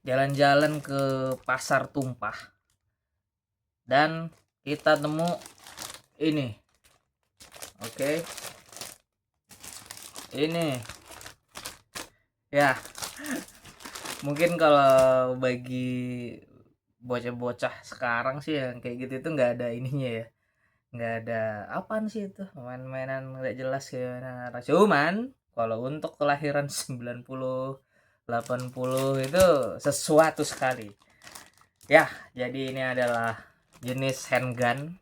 jalan-jalan ke pasar tumpah dan kita temu ini. Oke, ini ya, mungkin kalau bagi bocah-bocah sekarang sih yang kayak gitu itu nggak ada ininya ya, nggak ada apaan sih itu, main-mainan nggak jelas ya. Cuman kalau untuk kelahiran 90 80 itu sesuatu sekali ya. Jadi ini adalah jenis handgun.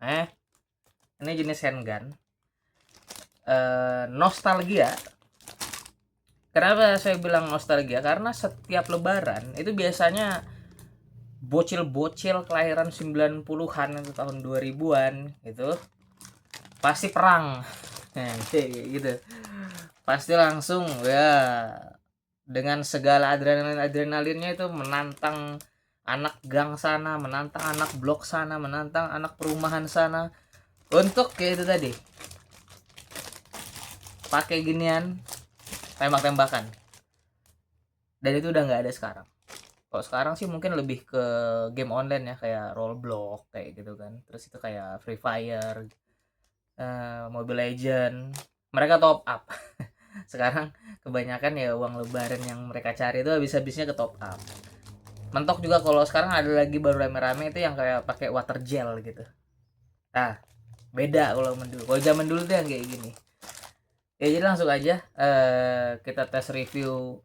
eh ini jenis handgun nostalgia. Kenapa saya bilang nostalgia? Karena setiap lebaran itu biasanya bocil-bocil kelahiran 90-an itu tahun 2000-an gitu pasti perang. Nah, kayak gitu. Pasti langsung ya dengan segala adrenalinnya itu menantang anak gang sana, menantang anak blok sana, menantang anak perumahan sana untuk kayak itu tadi. Pakai ginian, tembak-tembakan. Dan itu udah nggak ada sekarang. Kalau sekarang sih mungkin lebih ke game online ya, kayak Roblox kayak gitu kan. Terus itu kayak Free Fire, Mobile Legend. Mereka top up. Sekarang kebanyakan ya uang lebaran yang mereka cari itu habis-habisnya ke top up. Mentok juga kalau sekarang ada lagi baru rame-rame itu yang kayak pakai water gel gitu. Nah, beda kalau dulu. Kalau zaman dulu tuh yang kayak gini. Ya jadi langsung aja kita tes review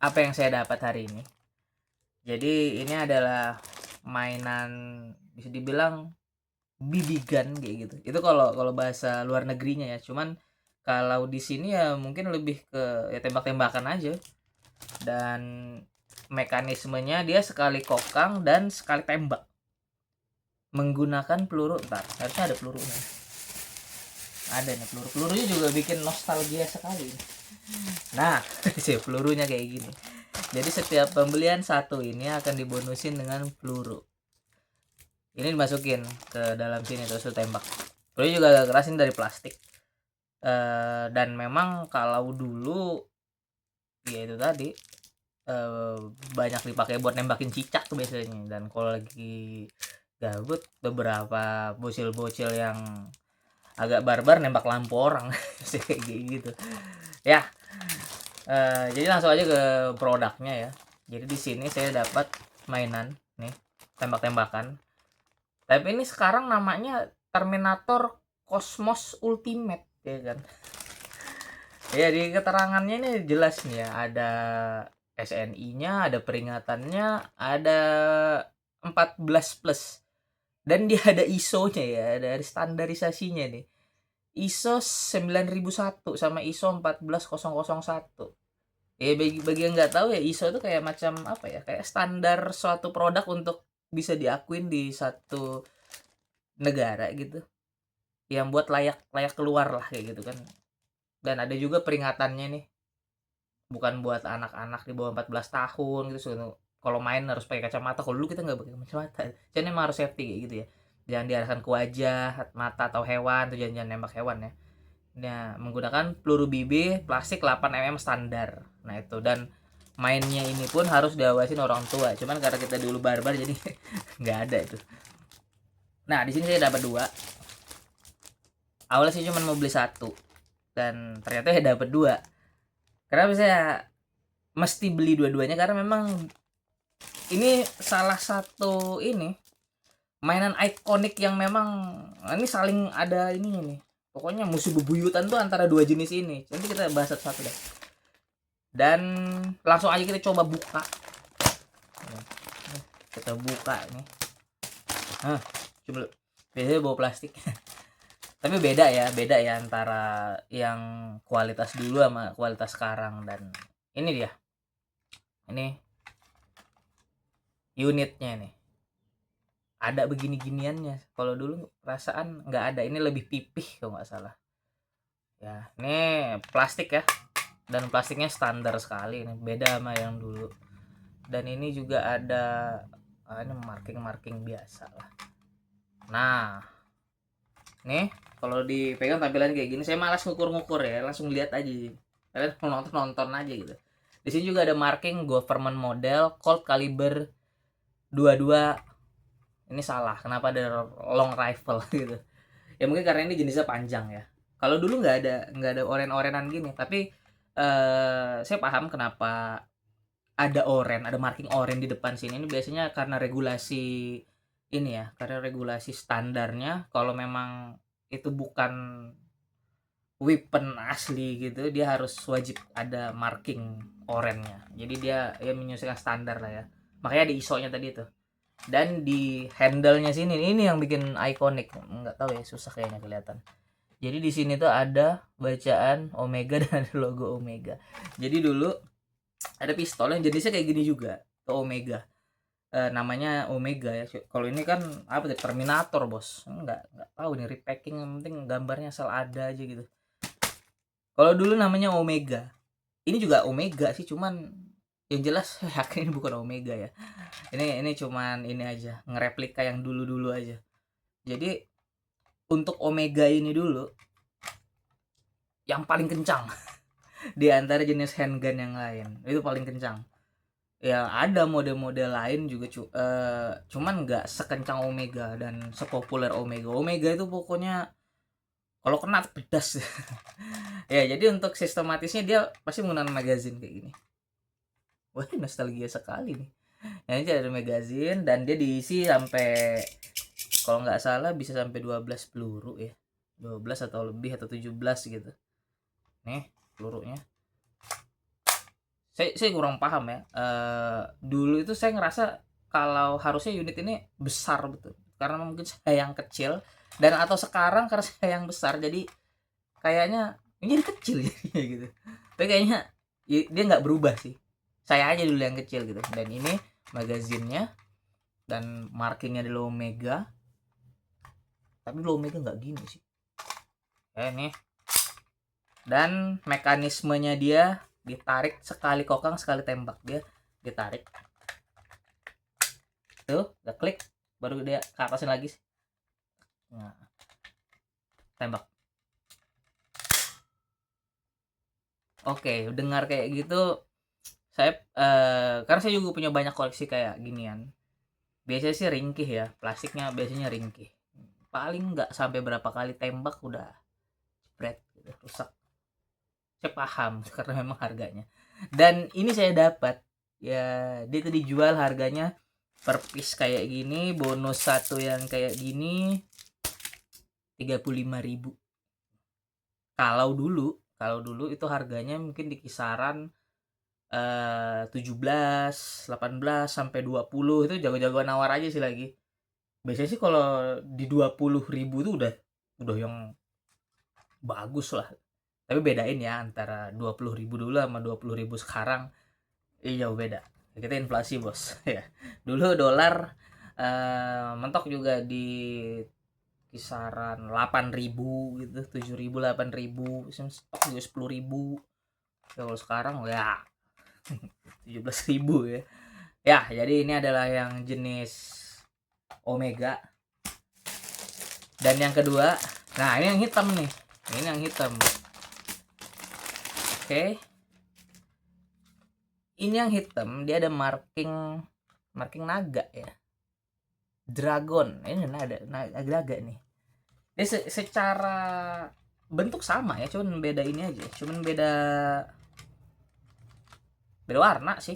apa yang saya dapat hari ini. Jadi ini adalah mainan bisa dibilang BB gun kayak gitu. Itu kalau kalau bahasa luar negerinya ya. Cuman kalau di sini ya mungkin lebih ke ya tembak-tembakan aja. Dan mekanismenya dia sekali kokang dan sekali tembak menggunakan peluru. Entar, harusnya ada pelurunya. Ada nih peluru. Pelurunya juga bikin nostalgia sekali. Nah, sih pelurunya kayak gini. Jadi setiap pembelian satu ini akan dibonusin dengan peluru. Ini dimasukin ke dalam sini terus tembak. Peluru juga agak keras, ini dari plastik. Dan memang kalau dulu ya itu tadi banyak dipakai buat nembakin cicak tuh biasanya. Dan kalau lagi gabut beberapa bocil-bocil yang agak barbar nembak lampu orang kayak gitu ya. Jadi langsung aja ke produknya ya. Jadi di sini saya dapat mainan nih, tembak-tembakan. Tapi ini sekarang namanya Terminator Cosmos Ultimate ya kan. Ya di keterangannya ini jelas nih ya, ada SNI-nya, ada peringatannya, ada 14 plus. Dan dia ada ISO-nya ya, ada standarisasinya nih. ISO 9001 sama ISO 14001. Ya bagi yang nggak tahu ya, ISO itu kayak macam apa ya, kayak standar suatu produk untuk bisa diakuin di satu negara gitu, yang buat layak layak keluar lah kayak gitu kan. Dan ada juga peringatannya nih, bukan buat anak-anak di bawah 14 tahun gitu. So, kalau main harus pakai kacamata. Kalau dulu kita nggak pakai kacamata, jadi emang harus safety kayak gitu ya. Jangan diarahkan ke wajah, mata atau hewan tuh, jangan nembak hewan ya. Nah, menggunakan peluru BB plastik 8 mm standar. Nah, itu. Dan mainnya ini pun harus diawasin orang tua. Cuman karena kita dulu barbar jadi nggak ada itu. Nah, di sini saya dapat dua. Awalnya sih cuma mau beli satu dan ternyata ya dapat dua. Kenapa saya mesti beli dua-duanya? Karena memang ini salah satu ini mainan ikonik yang memang ini saling ada ininya nih. Pokoknya musuh bebuyutan tuh antara dua jenis ini. Nanti kita bahas satu-satu deh. Dan langsung aja kita coba buka. Kita buka nih. Coba biasanya bawa plastik. Tapi beda ya antara yang kualitas dulu sama kualitas sekarang. Dan ini dia. Ini unitnya nih. Ada begini-giniannya. Kalau dulu perasaan nggak ada. Ini lebih pipih kalau nggak salah. Ya, ini plastik ya. Dan plastiknya standar sekali ini, beda sama yang dulu. Dan ini juga ada ini marking biasa lah. Nah, nih kalau dipegang tampilan kayak gini, saya malas ngukur-ngukur ya, langsung lihat aja. Kalian nonton aja gitu. Di sini juga ada marking government model Colt caliber 22. Ini salah, kenapa ada long rifle gitu. Ya mungkin karena ini jenisnya panjang ya. Kalau dulu nggak ada oren-orenan gini, tapi saya paham kenapa ada marking oren di depan sini. Ini biasanya karena regulasi ini ya, karena regulasi standarnya kalau memang itu bukan weapon asli gitu, dia harus wajib ada marking orennya. Jadi dia ya menyesuaikan standar lah ya. Makanya di ISO-nya tadi itu. Dan di handle-nya sini ini yang bikin ikonik. Nggak tahu ya, susah kayaknya kelihatan. Jadi di sini tuh ada bacaan Omega dan ada logo Omega. Jadi dulu ada pistol yang jenisnya kayak gini juga, tuh Omega. Namanya Omega ya. Kalau ini kan apa tuh, Terminator bos. Nggak tahu nih, repacking, yang penting gambarnya asal ada aja gitu. Kalau dulu namanya Omega. Ini juga Omega sih, cuman yang jelas saya yakin ini bukan Omega ya. Ini cuman ini aja, ngereplika yang dulu-dulu aja. Jadi untuk Omega ini dulu yang paling kencang di antara jenis handgun yang lain. Itu paling kencang. Ya ada mode-mode lain juga cuman nggak sekencang Omega dan sepopuler Omega. Omega itu pokoknya kalau kena pedas. Ya jadi untuk sistematisnya dia pasti menggunakan magazine kayak gini. Wah, nostalgia sekali nih. Nah, ini ada magazine dan dia diisi sampai, kalau nggak salah bisa sampai 12 peluru ya. 12 atau lebih atau 17 gitu. Nih pelurunya. Saya kurang paham ya. Dulu itu saya ngerasa kalau harusnya unit ini besar betul. Karena mungkin saya yang kecil, dan atau sekarang karena saya yang besar jadi kayaknya ini jadi kecil jadinya gitu. Tapi kayaknya dia nggak berubah sih. Saya aja dulu yang kecil gitu. Dan ini magazinnya dan markingnya di Omega. Tapi Omega nggak gini sih. Nih. Dan mekanismenya dia ditarik sekali kokang sekali tembak, dia ditarik. Tuh, udah klik, baru dia ke atasin lagi. Nah, tembak. Oke, dengar kayak gitu saya karena saya juga punya banyak koleksi kayak ginian. Biasanya sih ringkih ya, plastiknya biasanya ringkih. Paling nggak sampai berapa kali tembak udah jebret gitu, rusak. Saya paham karena memang harganya. Dan ini saya dapat ya, dia tuh dijual harganya per piece kayak gini, bonus satu yang kayak gini 35.000. Kalau dulu itu harganya mungkin di kisaran 17, 18 sampai 20, itu jago-jagoan nawar aja sih lagi. Biasanya sih kalau di 20.000 tuh udah yang bagus lah. Tapi bedain ya antara 20.000 dulu sama 20.000 sekarang, jauh beda. Kita inflasi bos ya. Dulu dolar mentok juga di kisaran 8.000 gitu, 7.000, 8.000, stok juga 10.000. Ya, kalau sekarang ya 17.000 ya. Ya, jadi ini adalah yang jenis Omega. Dan yang kedua, nah ini yang hitam nih. Ini yang hitam. Oke. Ini yang hitam, dia ada marking naga ya. Dragon. Ini naga nih. Dia secara bentuk sama ya, cuman beda ini aja. Cuman beda warna sih.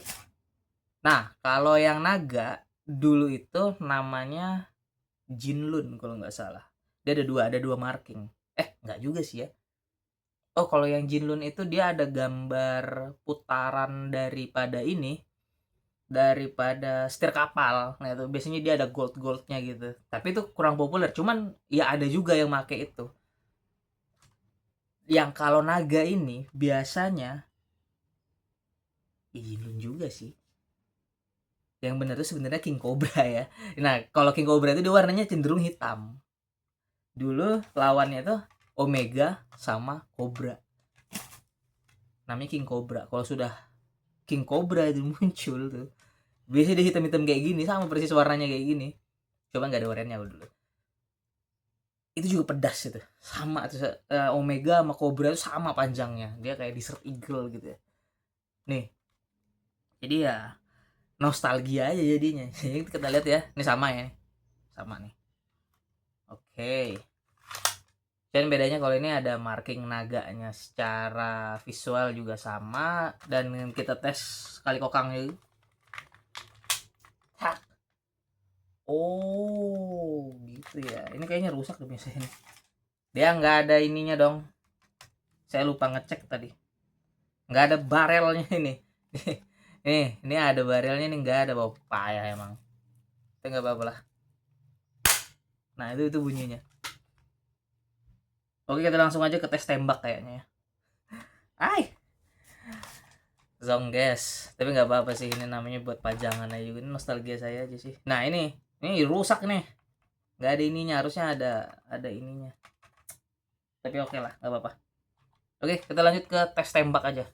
Nah, kalau yang naga dulu itu namanya Jinlun kalau nggak salah. Dia ada dua marking. Nggak juga sih ya. Oh, kalau yang Jinlun itu dia ada gambar putaran daripada setir kapal. Nah, itu biasanya dia ada goldnya gitu. Tapi itu kurang populer. Cuman ya ada juga yang make itu. Yang kalau naga ini biasanya Jinlun juga sih. Yang benar itu sebenarnya King Cobra ya. Nah, kalau King Cobra itu dia warnanya cenderung hitam. Dulu lawannya itu Omega sama Cobra. Namanya King Cobra. Kalau sudah King Cobra itu muncul tuh, biasanya dia hitam-hitam kayak gini, sama persis warnanya kayak gini. Coba nggak ada oranye dulu. Itu juga pedas itu. Sama Omega sama Cobra itu sama panjangnya. Dia kayak desert eagle gitu ya. Nih, Jadi ya nostalgia aja jadinya. Jadi kita lihat ya, ini sama ya, sama nih. Oke. Dan bedanya kalau ini ada marking naganya, secara visual juga sama, dan kita tes kali kokangnya. Hak. Oh, gitu ya. Ini kayaknya rusak deh biasanya. Dia nggak ada ininya dong. Saya lupa ngecek tadi. Nggak ada barelnya ini. Ini ada barelnya, ini nggak ada, bawa payah emang. Tapi nggak apa-apa lah. Nah itu bunyinya. Oke, kita langsung aja ke tes tembak kayaknya ya. Ay, Zongges. Tapi nggak apa-apa sih, ini namanya buat pajangan aja. Ini nostalgia saya aja sih. Nah ini rusak nih. Nggak ada ininya, harusnya ada ininya. Tapi oke lah, nggak apa-apa. Oke, kita lanjut ke tes tembak aja.